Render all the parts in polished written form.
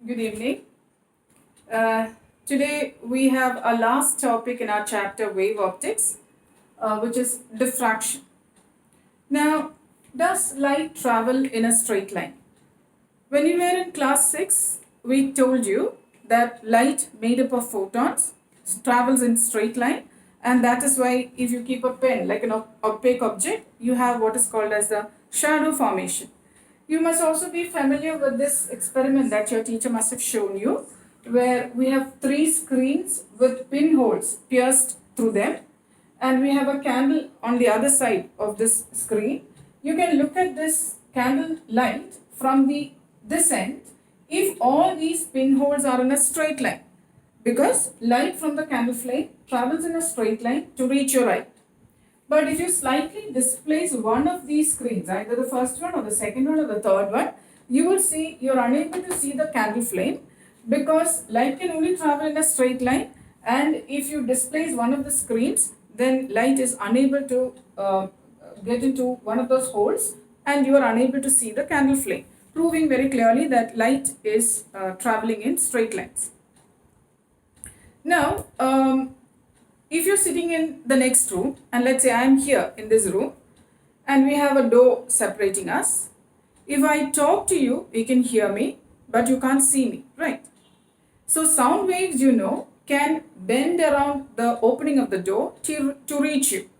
Good evening. Uh, Today we have our last topic in our chapter wave optics, which is diffraction. Now, does light travel in a straight line? When you were in class 6, we told you that light made up of photons travels in straight line, and that is why if you keep a pen like an opaque object, you have what is called as the shadow formation. You must also be familiar with this experiment that your teacher must have shown you, where we have three screens with pinholes pierced through them, and we have a candle on the other side of this screen. You can look at this candle light from this end if all these pinholes are in a straight line, because light from the candle flame travels in a straight line to reach your eye. But if you slightly displace one of these screens, either the first one or the second one or the third one, you will see you're unable to see the candle flame, because light can only travel in a straight line, and if you displace one of the screens, then light is unable to get into one of those holes and you are unable to see the candle flame, proving very clearly that light is traveling in straight lines. Now, if you're sitting in the next room, and let's say I am here in this room and we have a door separating us, if I talk to you, you can hear me, but you can't see me, right? So sound waves, can bend around the opening of the door to reach you.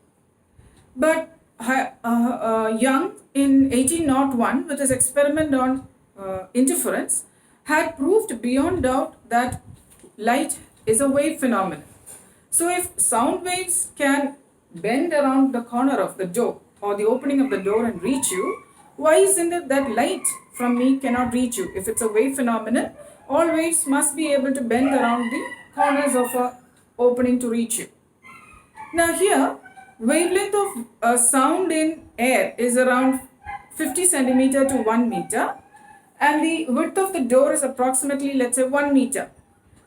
But Young in 1801, with his experiment on interference, had proved beyond doubt that light is a wave phenomenon. So if sound waves can bend around the corner of the door or the opening of the door and reach you, why isn't it that light from me cannot reach you? If it's a wave phenomenon, all waves must be able to bend around the corners of a opening to reach you. Now here, wavelength of sound in air is around 50 centimeter to 1 meter, and the width of the door is approximately, let's say, 1 meter.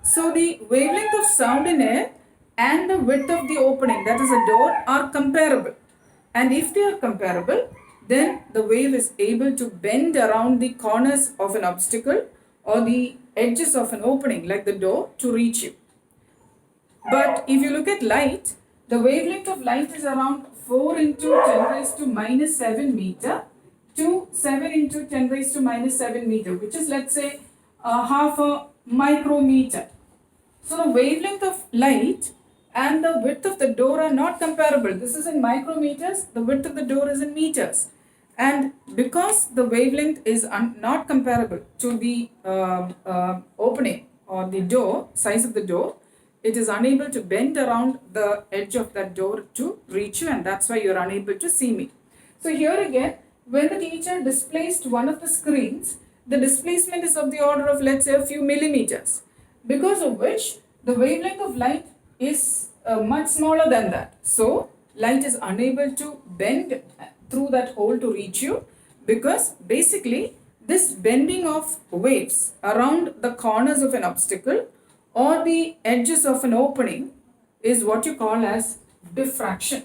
So the wavelength of sound in air and the width of the opening, that is a door, are comparable. And if they are comparable, then the wave is able to bend around the corners of an obstacle or the edges of an opening like the door to reach you. But if you look at light, the wavelength of light is around 4 into 10 raised to minus 7 meter to 7 into 10 raised to minus 7 meter, which is, let's say, half a micrometer. So the wavelength of light and the width of the door are not comparable. This is in micrometers, the width of the door is in meters. And because the wavelength is not comparable to the opening or the door, size of the door, it is unable to bend around the edge of that door to reach you, and that's why you're unable to see me. So here again, when the teacher displaced one of the screens, the displacement is of the order of, let's say, a few millimeters, because of which the wavelength of light is much smaller than that. So light is unable to bend through that hole to reach you, because basically this bending of waves around the corners of an obstacle or the edges of an opening is what you call as diffraction.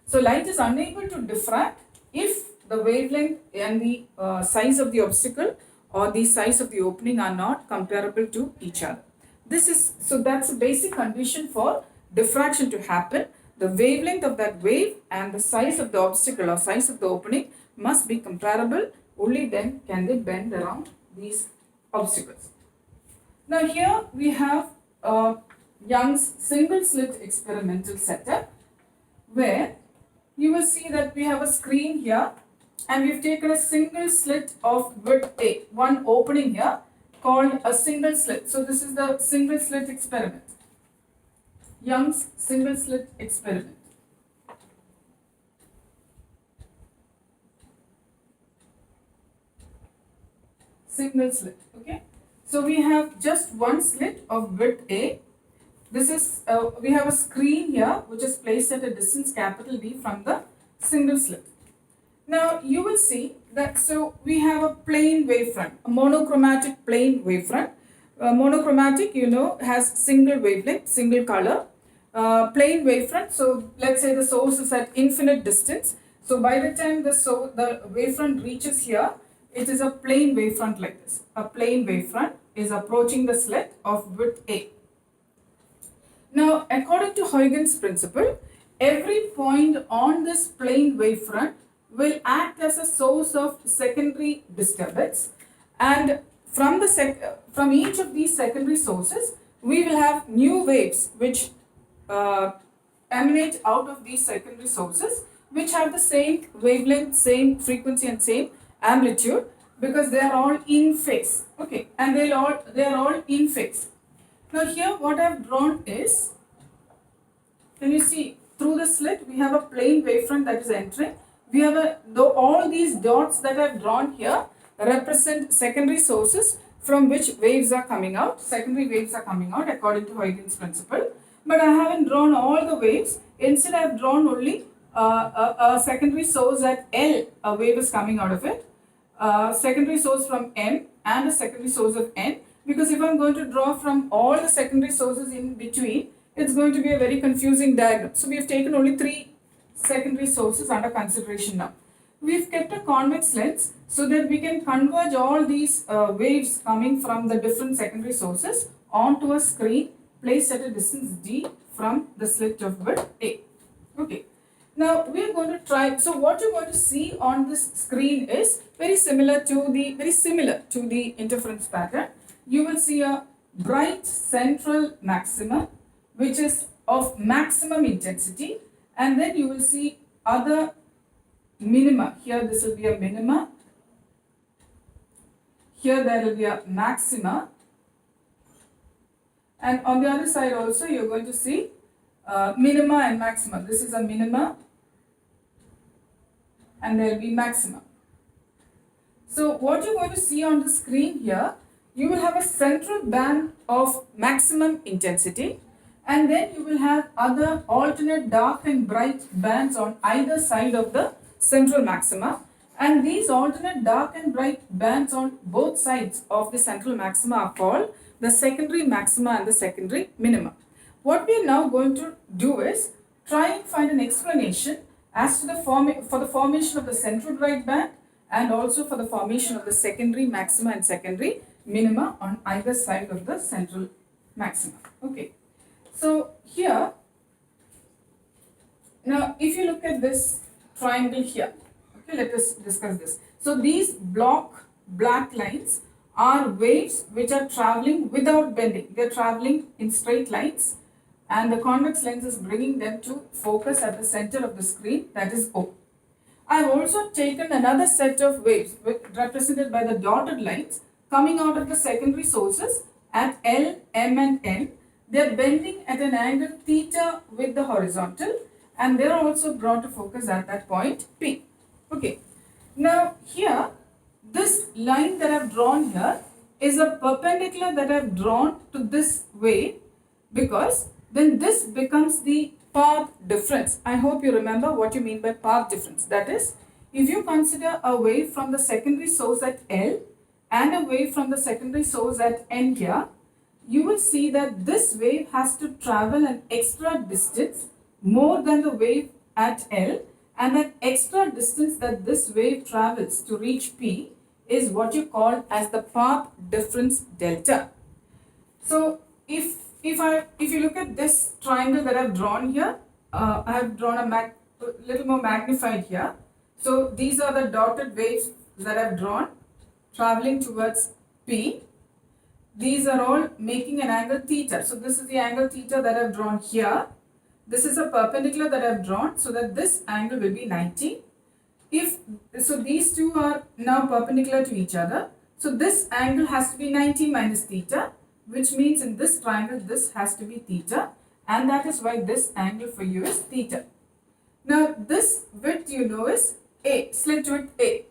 So light is unable to diffract if the wavelength and the size of the obstacle or the size of the opening are not comparable to each other. That's a basic condition for diffraction to happen. The wavelength of that wave and the size of the obstacle or size of the opening must be comparable. Only then can they bend around these obstacles. Now here we have Young's single-slit experimental setup, where you will see that we have a screen here and we've taken a single slit of width A, one opening here called a single slit. So this is the single slit experiment, Young's single slit experiment. Single slit, okay. So we have just one slit of width A. This is, we have a screen here which is placed at a distance capital D from the single slit. Now you will see that, so we have a plane wavefront, a monochromatic plane wavefront. Monochromatic, has single wavelength, single color. Plane wavefront, so let's say the source is at infinite distance. So by the time the wavefront reaches here, it is a plane wavefront like this. A plane wavefront is approaching the slit of width A. Now, according to Huygens principle, every point on this plane wavefront will act as a source of secondary disturbance, and from each of these secondary sources, we will have new waves which emanate out of these secondary sources, which have the same wavelength, same frequency, and same amplitude, because they are all in phase. Okay, and they are all in phase. Now here what I have drawn is, can you see through the slit we have a plane wavefront that is entering. We have all these dots that I have drawn here represent secondary sources from which waves are coming out. Secondary waves are coming out according to Huygens principle. But I haven't drawn all the waves. Instead, I have drawn only a secondary source at L. A wave is coming out of it. Secondary source from M and a secondary source of N. Because if I'm going to draw from all the secondary sources in between, it's going to be a very confusing diagram. So we have taken only 3 secondary sources under consideration now. We've kept a convex lens so that we can converge all these waves coming from the different secondary sources onto a screen placed at a distance d from the slit of width A. Okay. Now we are going to try. So what you're going to see on this screen is very similar to the interference pattern. You will see a bright central maxima, which is of maximum intensity, and then you will see other minima. Here this will be a minima. Here there will be a maxima. And on the other side also you are going to see minima and maxima. This is a minima and there will be maxima. So what you are going to see on the screen here, you will have a central band of maximum intensity, and then you will have other alternate dark and bright bands on either side of the central maxima, and these alternate dark and bright bands on both sides of the central maxima are called the secondary maxima and the secondary minima. What we are now going to do is try and find an explanation as to for the formation of the central bright band and also for the formation of the secondary maxima and secondary minima on either side of the central maxima. Okay. So here, now if you look at this triangle here, okay, let us discuss this. So these black lines are waves which are traveling without bending. They are traveling in straight lines, and the convex lens is bringing them to focus at the center of the screen, that is O. I have also taken another set of waves represented by the dotted lines coming out of the secondary sources at L, M and N. They are bending at an angle theta with the horizontal, and they are also brought to focus at that point P. Okay. Now here, this line that I have drawn here is a perpendicular that I have drawn to this wave, because then this becomes the path difference. I hope you remember what you mean by path difference. That is, if you consider a wave from the secondary source at L and a wave from the secondary source at N here, you will see that this wave has to travel an extra distance more than the wave at L, and that extra distance that this wave travels to reach P is what you call as the path difference delta. So if you look at this triangle that I have drawn here, I have drawn a little more magnified here. So these are the dotted waves that I have drawn traveling towards P. These are all making an angle theta. So this is the angle theta that I have drawn here. This is a perpendicular that I have drawn so that this angle will be 90. So these two are now perpendicular to each other. So this angle has to be 90 minus theta, which means in this triangle this has to be theta, and that is why this angle for you is theta. Now this width you know is A, slit width A.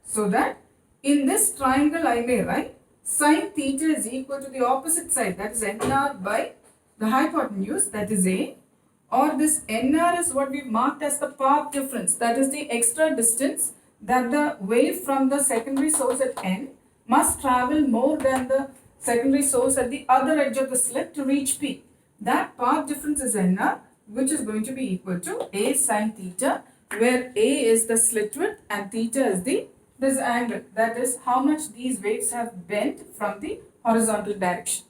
So that in this triangle I may write sin theta is equal to the opposite side, that is NR by the hypotenuse, that is A, or this NR is what we've marked as the path difference, that is the extra distance that the wave from the secondary source at N must travel more than the secondary source at the other edge of the slit to reach P. That path difference is NR, which is going to be equal to A sin theta, where A is the slit width and theta is the this angle, that is how much these waves have bent from the horizontal direction.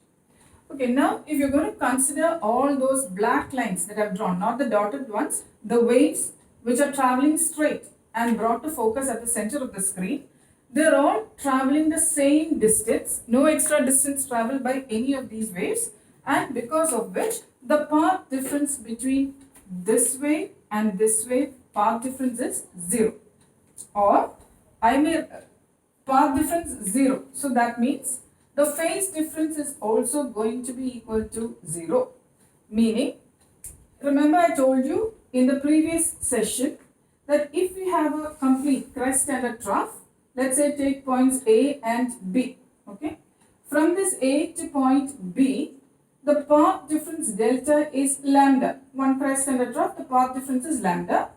Okay, now if you're going to consider all those black lines that I've drawn, not the dotted ones, the waves which are traveling straight and brought to focus at the center of the screen, they're all traveling the same distance, no extra distance traveled by any of these waves, and because of which the path difference between this wave and this wave, path difference is 0. Or I may path difference 0. So that means the phase difference is also going to be equal to 0. Meaning, remember I told you in the previous session that if we have a complete crest and a trough, let's say take points A and B. Okay. From this A to point B, the path difference delta is lambda. One crest and a trough, the path difference is lambda.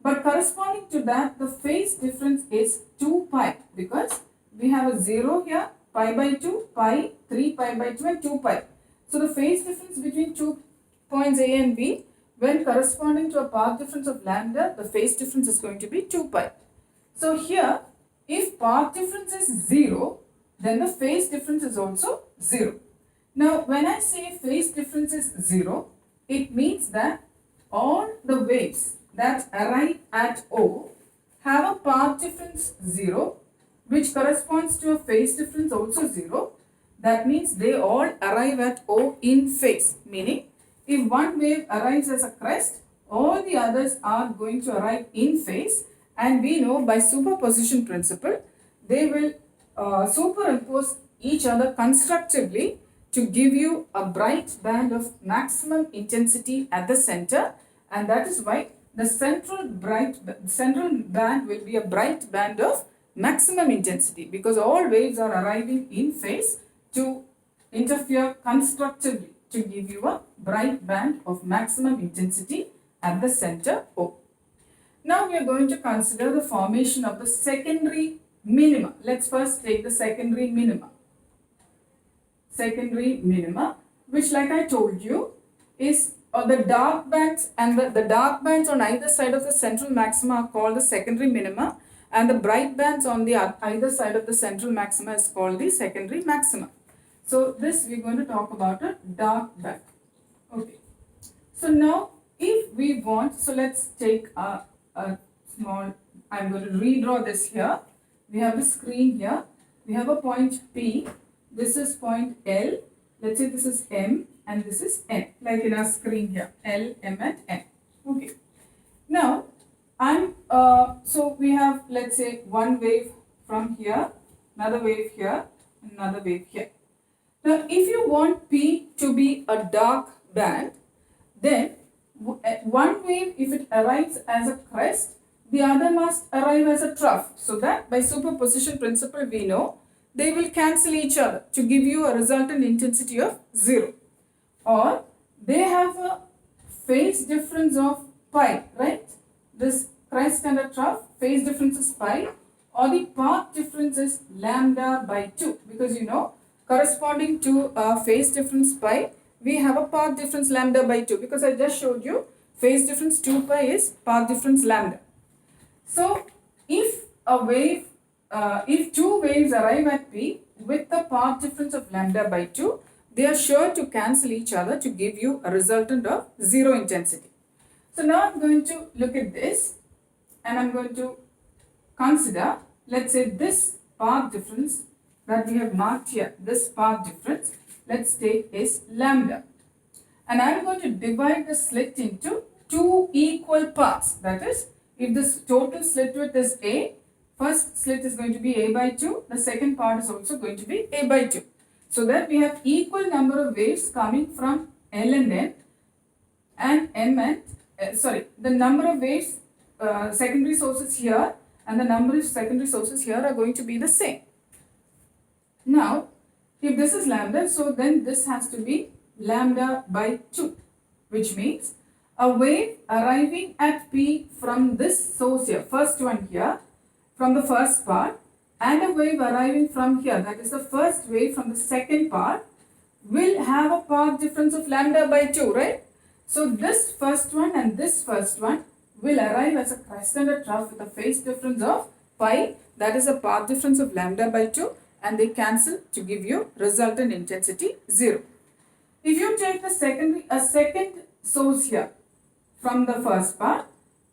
But corresponding to that, the phase difference is 2 pi because we have a 0 here, pi by 2, pi, 3 pi by 2 and 2 pi. So the phase difference between 2 points A and B, when corresponding to a path difference of lambda, the phase difference is going to be 2 pi. So here, if path difference is 0, then the phase difference is also 0. Now, when I say phase difference is 0, it means that all the waves that arrive at O have a path difference 0, which corresponds to a phase difference also 0. That means they all arrive at O in phase. Meaning, if one wave arrives as a crest, all the others are going to arrive in phase. And we know by superposition principle, they will superimpose each other constructively to give you a bright band of maximum intensity at the center. And that is why the central band will be a bright band of maximum intensity, because all waves are arriving in phase to interfere constructively to give you a bright band of maximum intensity at the center O. Now we are going to consider the formation of the secondary minima. Let's first take the secondary minima. Secondary minima, which like I told you is the dark bands, and the dark bands on either side of the central maxima are called the secondary minima, and the bright bands on the either side of the central maxima is called the secondary maxima. So this we're going to talk about a dark band. Okay. So now if we want, so let's take a small, I'm going to redraw this here. We have a screen here. We have a point P. This is point L. Let's say this is M and this is N, like in our screen here, L, M and N. Okay. Now, so we have, let's say, one wave from here, another wave here, another wave here. Now, if you want P to be a dark band, then one wave, if it arrives as a crest, the other must arrive as a trough. So that by superposition principle, we know they will cancel each other to give you a resultant intensity of 0. Or they have a phase difference of pi, right? This crest and a trough, phase difference is pi, or the path difference is lambda by 2, because you know, corresponding to a phase difference pi, we have a path difference lambda by 2, because I just showed you phase difference 2 pi is path difference lambda. So if a wave, if two waves arrive at P with the path difference of lambda by 2, they are sure to cancel each other to give you a resultant of 0 intensity. So now I'm going to look at this and I'm going to consider, let's say, this path difference that we have marked here, this path difference, let's take is lambda. And I'm going to divide the slit into two equal parts. That is, if this total slit width is A, first slit is going to be A by 2, the second part is also going to be A by 2. So that we have equal number of waves coming from L and N and M and, the number of waves, secondary sources here and the number of secondary sources here are going to be the same. Now, if this is lambda, so then this has to be lambda by 2, which means a wave arriving at P from this source here, first one here, from the first part, and a wave arriving from here, that is the first wave from the second part, will have a path difference of lambda by 2, right? So this first one and this first one will arrive as a crest and a trough with a phase difference of pi, that is a path difference of lambda by 2, and they cancel to give you resultant intensity 0. If you take a second source here from the first part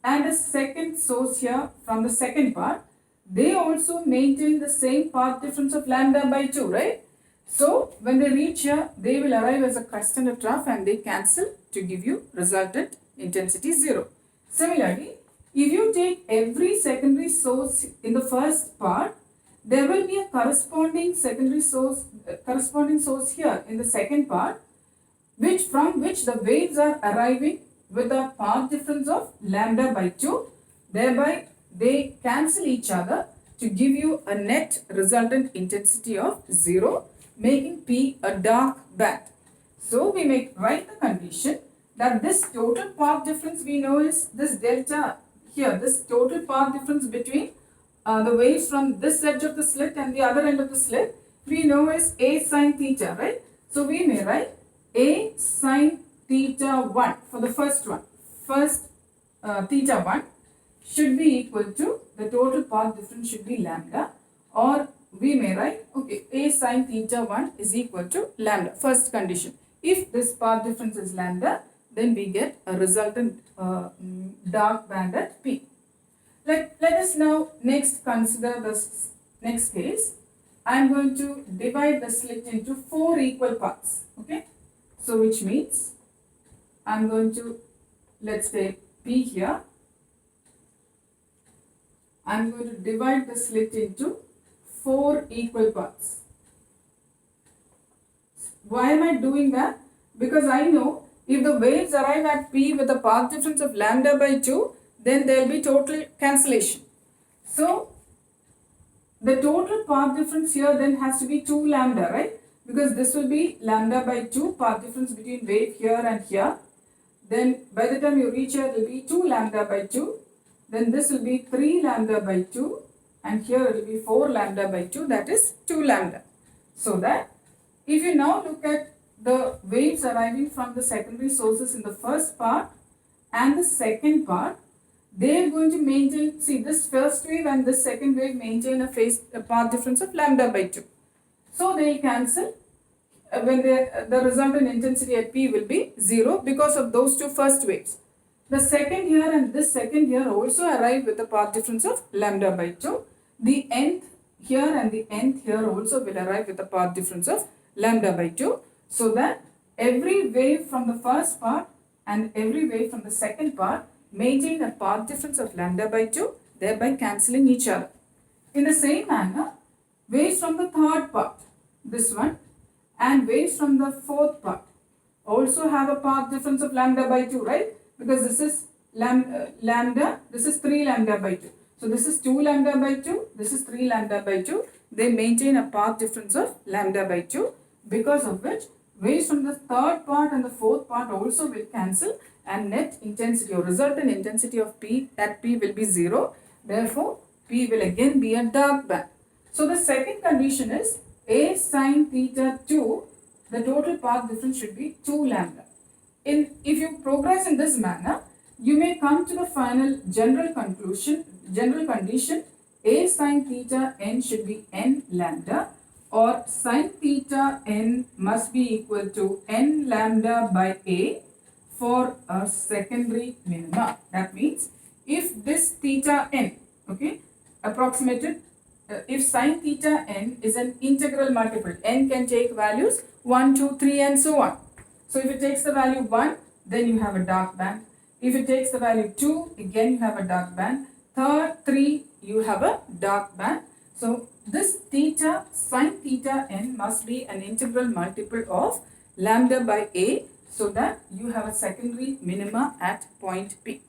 and a second source here from the second part, they also maintain the same path difference of lambda by 2, right? So when they reach here, they will arrive as a crest and a trough, and they cancel to give you resultant intensity 0. Similarly, if you take every secondary source in the first part, there will be a corresponding source here in the second part, from which the waves are arriving with a path difference of lambda by 2. Thereby, they cancel each other to give you a net resultant intensity of 0, making P a dark band. So, we may write the condition that this total path difference we know is this delta here, this total path difference between the waves from this edge of the slit and the other end of the slit, we know is A sine theta, right? So, we may write A sine theta 1 for the first one. First theta 1 should be equal to the total path difference should be lambda, or we may write, okay, A sine theta 1 is equal to lambda. First condition. If this path difference is lambda, then we get a resultant dark band at P. Let us now next consider this next case. I am going to divide the slit into 4 equal parts. Okay. So which means I am going to, let's say P here. I am going to divide the slit into 4 equal parts. Why am I doing that? Because I know if the waves arrive at P with a path difference of lambda by 2, then there will be total cancellation. So, the total path difference here then has to be 2 lambda, right? Because this will be lambda by 2 path difference between wave here and here. Then by the time you reach here, it will be 2 lambda by 2. Then this will be 3 lambda by 2. And here it will be 4 lambda by 2, that is 2 lambda. So that if you now look at the waves arriving from the secondary sources in the first part and the second part, they are going to maintain, see this first wave and this second wave maintain a path difference of lambda by 2. So they will cancel when the resultant intensity at P will be 0 because of those two first waves. The second here and this second here also arrive with a path difference of lambda by 2. The nth here and the nth here also will arrive with a path difference of lambda by 2. So that every wave from the first part and every wave from the second part maintain a path difference of lambda by 2, thereby cancelling each other. In the same manner, waves from the third part, this one, and waves from the fourth part also have a path difference of lambda by 2, right? Because this is lambda, this is 3 lambda by 2. So this is 2 lambda by 2, this is 3 lambda by 2. They maintain a path difference of lambda by 2, because of which waves from the third part and the fourth part also will cancel, and net intensity or resultant intensity of P at P will be 0. Therefore, P will again be a dark band. So the second condition is A sine theta 2, the total path difference should be 2 lambda. If you progress in this manner, you may come to the final general condition A sine theta n should be n lambda, or sine theta n must be equal to n lambda by A for a secondary minima. That means if this theta n, okay, approximated, if sine theta n is an integral multiple, n can take values 1, 2, 3 and so on. So if it takes the value 1, then you have a dark band. If it takes the value 2, again you have a dark band. Third, 3, you have a dark band. So this theta, sine theta n must be an integral multiple of lambda by A, so that you have a secondary minima at point P.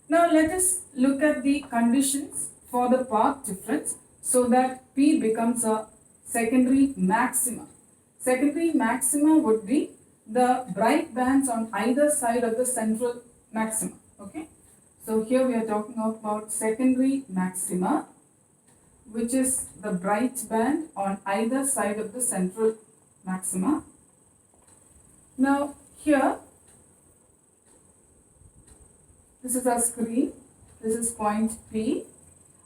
Now let us look at the conditions for the path difference so that P becomes a secondary maxima. Secondary maxima would be the bright bands on either side of the central maxima. Okay. So here we are talking about secondary maxima, which is the bright band on either side of the central maxima. Now here, this is our screen, this is point P.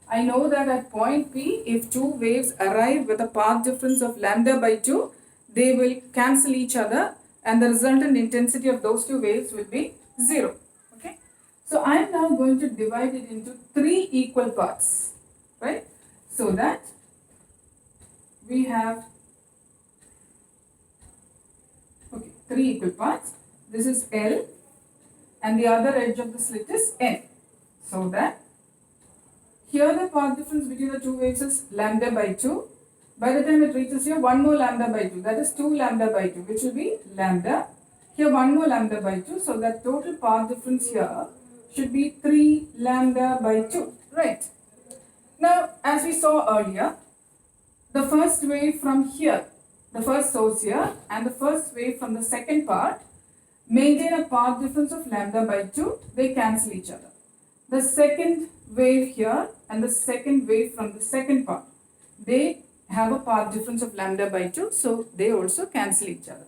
I know that at point P, if two waves arrive with a path difference of lambda by 2, they will cancel each other and the resultant intensity of those two waves will be 0. Okay. So I am now going to divide it into 3 equal parts, right? So that we have 3 equal parts. This is L and the other edge of the slit is N. So that here the path difference between the two waves is lambda by 2. By the time it reaches here, one more lambda by 2, that is 2 lambda by 2, which will be lambda. Here one more lambda by 2, so that total path difference here should be 3 lambda by 2, right? Now, as we saw earlier, the first wave from here, the first source here, and the first wave from the second part maintain a path difference of lambda by 2, they cancel each other. The second wave here and the second wave from the second part, they have a path difference of lambda by 2, so they also cancel each other.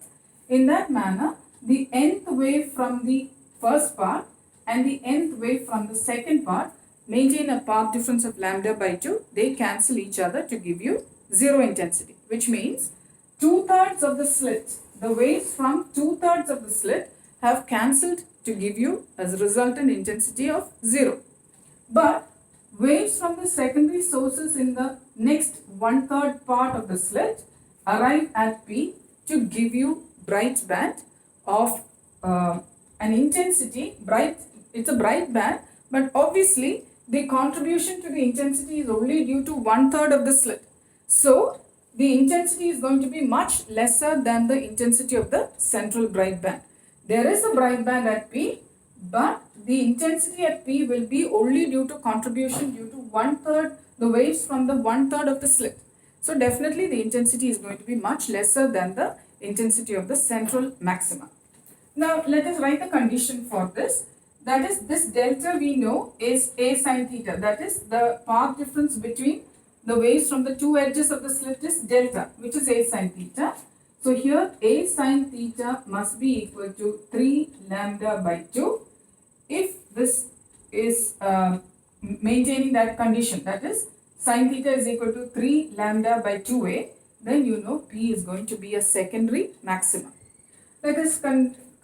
In that manner, the nth wave from the first part and the nth wave from the second part maintain a path difference of lambda by 2, they cancel each other to give you 0 intensity, which means 2/3 of the slit, the waves from 2/3 of the slit have cancelled to give you as a resultant intensity of 0. But waves from the secondary sources in the next 1/3 part of the slit arrive at P to give you bright band of an intensity, it's a bright band, but obviously the contribution to the intensity is only due to 1/3 of the slit. So the intensity is going to be much lesser than the intensity of the central bright band. There is a bright band at P, but the intensity at P will be only due to contribution due to 1/3, the waves from the 1/3 of the slit. So definitely the intensity is going to be much lesser than the intensity of the central maxima. Now let us write the condition for this. That is, this delta we know is A sin theta. That is the path difference between the waves from the two edges of the slit is delta, which is A sin theta. So here A sin theta must be equal to 3 lambda by 2. If this is maintaining that condition, that is sin theta is equal to 3 lambda by 2A, then you know P is going to be a secondary maximum. Let us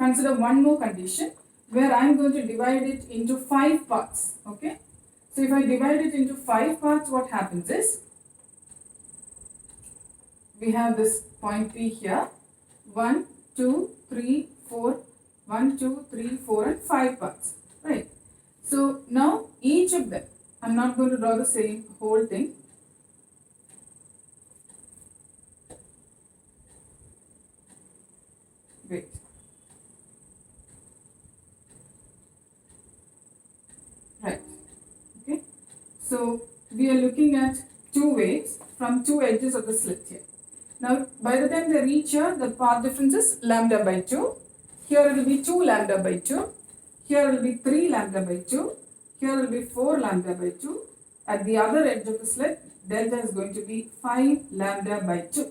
consider one more condition where I am going to divide it into 5 parts. Okay. So if I divide it into 5 parts, what happens is, we have this point P here, 1, 2, 3, 4, 1, 2, 3, 4 and 5 parts, right? So now each of them, I am not going to draw the same whole thing. Wait. Right. Okay. So we are looking at 2 waves from 2 edges of the slit here. Now by the time they reach here, the path difference is lambda by 2. Here it will be 2 lambda by 2. Here it will be 3 lambda by 2. Here it will be 4 lambda by 2. At the other edge of the slit, delta is going to be 5 lambda by 2.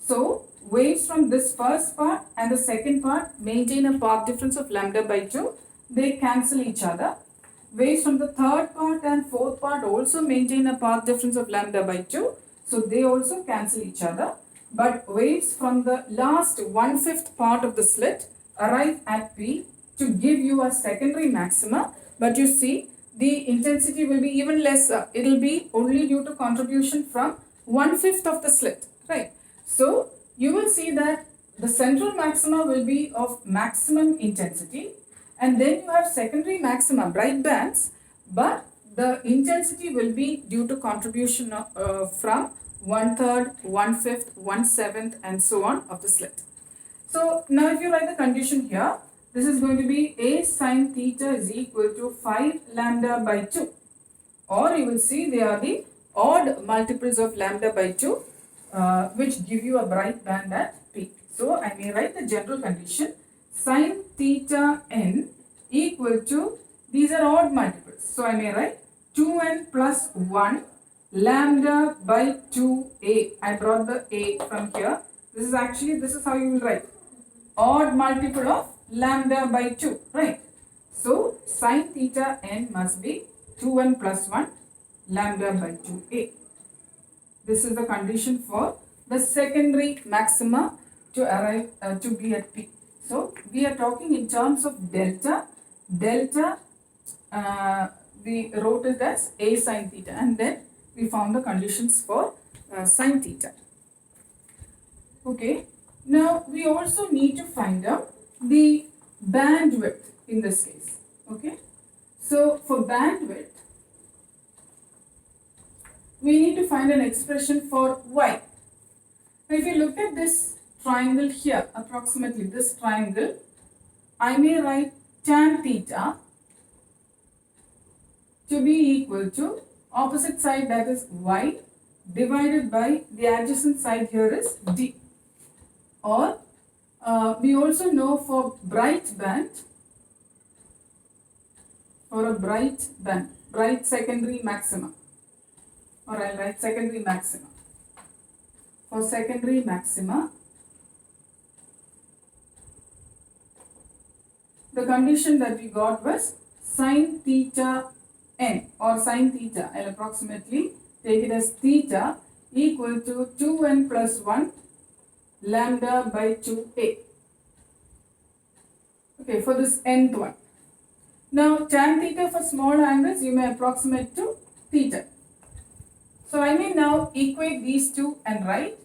So waves from this first part and the second part maintain a path difference of lambda by 2. They cancel each other. Waves from the third part and fourth part also maintain a path difference of lambda by 2. So they also cancel each other. But waves from the last 1/5 part of the slit arrive at P to give you a secondary maxima. But you see, the intensity will be even lesser. It will be only due to contribution from 1/5 of the slit, right? So you will see that the central maxima will be of maximum intensity, and then you have secondary maxima, bright bands, but the intensity will be due to contribution from 1/3, 1/5, 1/7 and so on of the slit. So now if you write the condition here, this is going to be A sin theta is equal to 5 lambda by 2, or you will see they are the odd multiples of lambda by 2, which give you a bright band at P. So I may write the general condition, sin theta n equal to, these are odd multiples, so I may write 2n plus 1 lambda by 2a. I brought the a from here. This is how you will write, odd multiple of lambda by 2, right? So sin theta n must be 2n plus 1 lambda by 2a. This is the condition for the secondary maxima to arrive to be at P. So we are talking in terms of delta. Delta we wrote it as a sine theta, and then we found the conditions for sine theta. Okay. Now we also need to find out the bandwidth in this case. Okay. So for bandwidth, we need to find an expression for y. Now if you look at this triangle here, approximately this triangle, I may write tan theta to be equal to opposite side, that is y, divided by the adjacent side here is d. Or we also know for bright band, for a bright band, bright secondary maxima, or I'll write secondary maxima. For secondary maxima, the condition that we got was sine theta n, or sine theta, I'll approximately take it as theta equal to 2n plus 1 lambda by 2a. Okay, for this nth one. Now tan theta for small angles you may approximate to theta. So I may now equate these two and write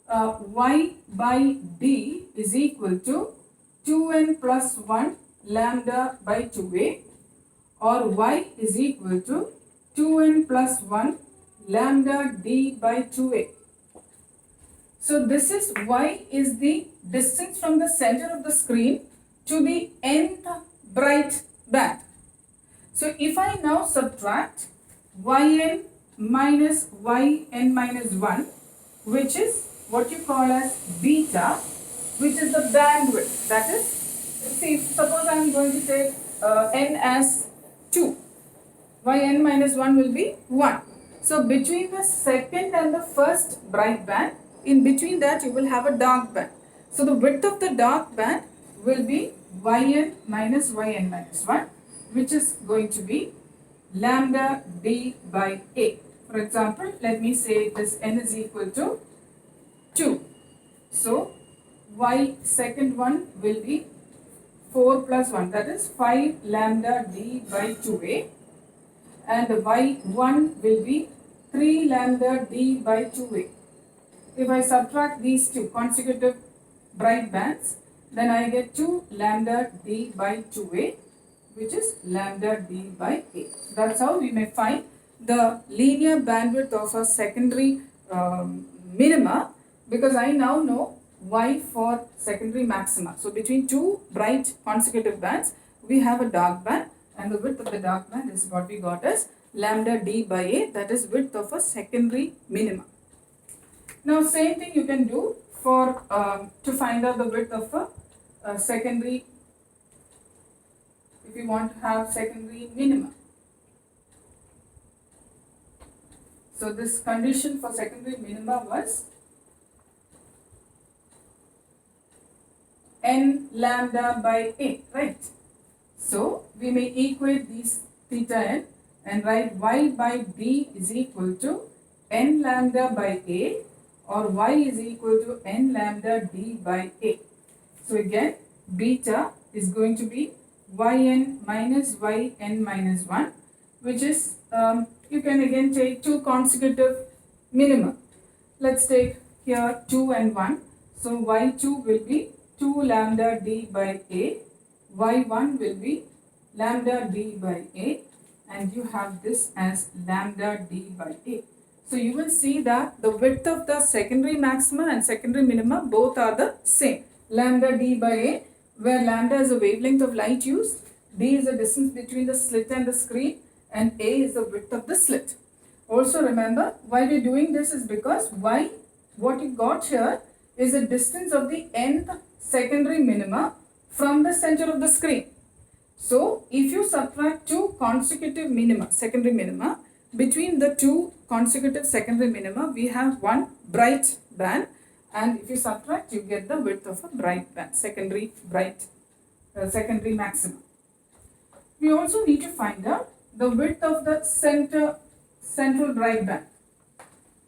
y by d is equal to 2n plus 1 lambda by 2a, or y is equal to 2n plus 1 lambda d by 2a. So this is y is the distance from the center of the screen to the nth bright band. So if I now subtract yn minus yn minus 1, which is what you call as beta, which is the bandwidth, that is, see, suppose I am going to take n as 2, yn minus 1 will be 1. So between the second and the first bright band, in between that you will have a dark band. So the width of the dark band will be yn minus 1, which is going to be lambda d by a. For example, let me say this n is equal to 2. So y second one will be 4 plus 1, that is 5 lambda d by 2a, and y1 will be 3 lambda d by 2a. If I subtract these two consecutive bright bands, then I get 2 lambda d by 2a, which is lambda d by a. That's how we may find the linear bandwidth of a secondary minima, because I now know y for secondary maxima. So between two bright consecutive bands, we have a dark band, and the width of the dark band is what we got as lambda d by a, that is width of a secondary minima. Now same thing you can do for to find out the width of a secondary, if you want to have secondary minima. So this condition for secondary minima was n lambda by a, right? So we may equate these theta n and write y by d is equal to n lambda by a, or y is equal to n lambda d by a. So again, beta is going to be yn minus yn minus 1, which is, you can again take two consecutive minima. Let's take here 2 and 1. So y2 will be 2 lambda d by a, y1 will be lambda d by a, and you have this as lambda d by a. So you will see that the width of the secondary maxima and secondary minima both are the same. Lambda d by a, where lambda is the wavelength of light used, d is the distance between the slit and the screen, and a is the width of the slit. Also remember, why we are doing this is because y, what you got here, is the distance of the nth secondary minima from the center of the screen. So if you subtract two consecutive minima, secondary minima, between the two consecutive secondary minima, we have one bright band, and if you subtract, you get the width of a bright band, secondary maximum. We also need to find out the width of the center central bright band.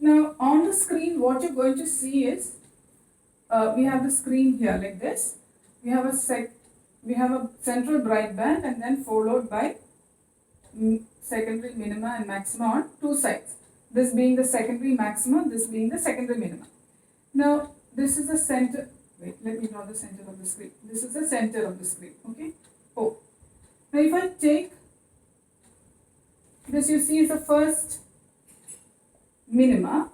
Now on the screen what you're going to see is we have the screen here like this. We have a central bright band and then followed by secondary minima and maxima on two sides. This being the secondary maxima, this being the secondary minima. Now this is the center. Wait, let me draw the center of the screen. This is the center of the screen. Okay. Oh. Now if I take this, you see is the first minima,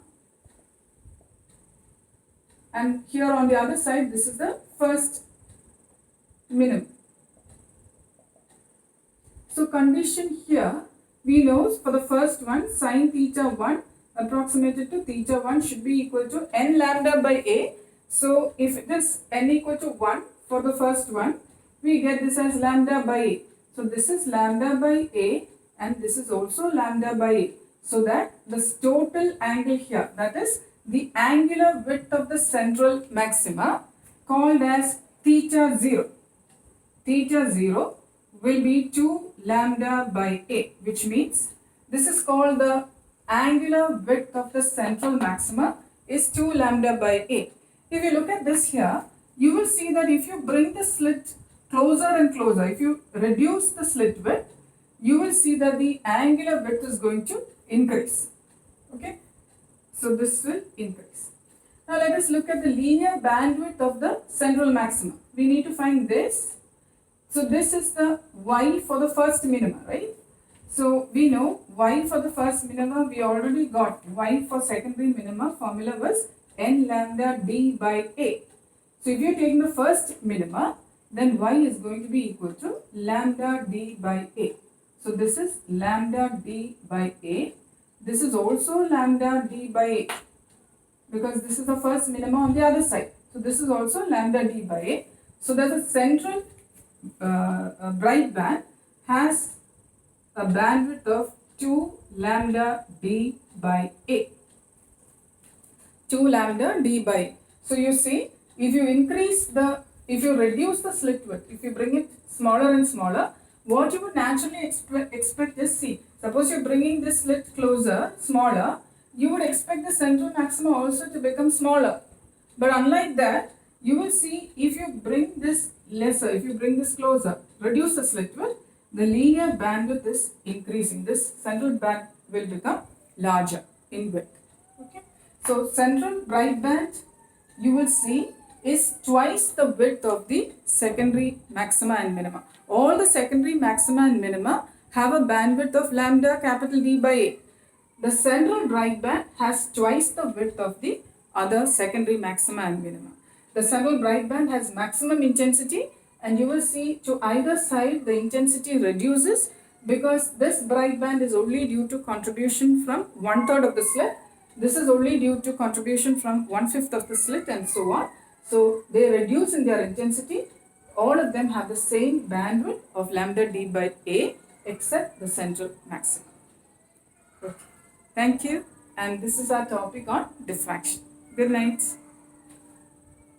and here on the other side this is the first minimum. So condition here, we know for the first one sin theta 1 approximated to theta 1 should be equal to n lambda by a. So if it is n equal to 1 for the first one, we get this as lambda by a. So this is lambda by a and this is also lambda by a. So that this total angle here, that is the angular width of the central maxima called as theta 0. Theta 0 will be 2 lambda by a, which means this is called the angular width of the central maxima is 2 lambda by a. If you look at this here, you will see that if you bring the slit closer and closer, if you reduce the slit width, you will see that the angular width is going to increase. Okay, so this will increase. Now let us look at the linear bandwidth of the central maxima. We need to find this. So this is the y for the first minima, right? So we know y for the first minima, we already got y for secondary minima, formula was n lambda d by a. So if you are taking the first minima, then y is going to be equal to lambda d by a. So this is lambda d by a. This is also lambda d by a because this is the first minima on the other side. So this is also lambda d by a. So that the central bright band has a bandwidth of 2 lambda d by a. 2 lambda d by a. So you see, if you reduce the slit width, if you bring it smaller and smaller, what you would naturally expect is, see, suppose you're bringing this slit closer, smaller, you would expect the central maxima also to become smaller. But unlike that, you will see if you bring this lesser, if you bring this closer, reduce the slit width, the linear bandwidth is increasing. This central band will become larger in width. Okay. So central bright band, you will see, is twice the width of the secondary maxima and minima. All the secondary maxima and minima have a bandwidth of lambda capital D by A. The central bright band has twice the width of the other secondary maxima and minima. The central bright band has maximum intensity, and you will see to either side the intensity reduces because this bright band is only due to contribution from 1/3 of the slit. This is only due to contribution from 1/5 of the slit and so on. So they reduce in their intensity. All of them have the same bandwidth of lambda d by a except the central maximum. Okay. Thank you, and this is our topic on diffraction. Good night.